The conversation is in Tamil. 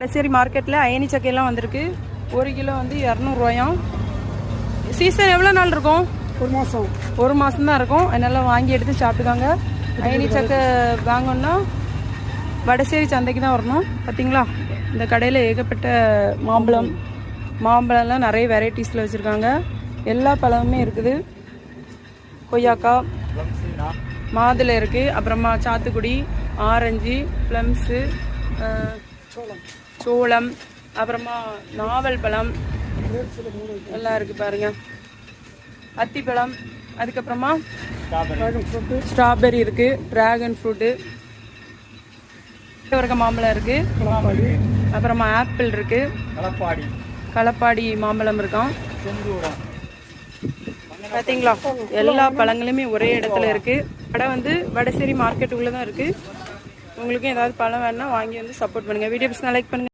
வடசேரி மார்க்கெட்டில் அயனி சக்கையெல்லாம் வந்திருக்கு. 1 கிலோ வந்து 200 ரூபாயாம். சீசன் எவ்வளோ நாள் இருக்கும்? 1 மாதம். 1 மாதம் தான் இருக்கும். அதனால வாங்கி எடுத்து சாப்பிட்டுக்காங்க. அயனி சக்கை வாங்கணுன்னா வடசேரி சந்தைக்கு தான் வரணும். பார்த்தீங்களா, இந்த கடையில் ஏகப்பட்ட மாம்பழம்லாம் நிறைய வெரைட்டிஸில் வச்சுருக்காங்க. எல்லா பழமுமே இருக்குது. கொய்யாக்காய், மாதுளை இருக்குது, அப்புறமா சாத்துக்குடி, ஆரஞ்சு, ப்ளம்ஸு, சோளம், அப்புறமா நாவல் பழம் எல்லாம் இருக்குது பாருங்கள். அத்திப்பழம், அதுக்கப்புறமா ஸ்ட்ராபெரி இருக்குது, ட்ராகன் ஃப்ரூட்டு, வர்க்க மாம்பழம் இருக்குது, அப்புறமா ஆப்பிள் இருக்குது, களப்பாடி மாம்பழம் இருக்கான். பார்த்தீங்களா, எல்லா பழங்களுமே ஒரே இடத்துல இருக்குது. கடை வந்து வடசேரி மார்க்கெட்டுக்குள்ளே தான் இருக்குது. உங்களுக்கும் ஏதாவது பழம் வேணுன்னா வாங்கி வந்து சப்போர்ட் பண்ணுங்கள். வீடியோ பிடிச்சா லைக் பண்ணுங்கள்.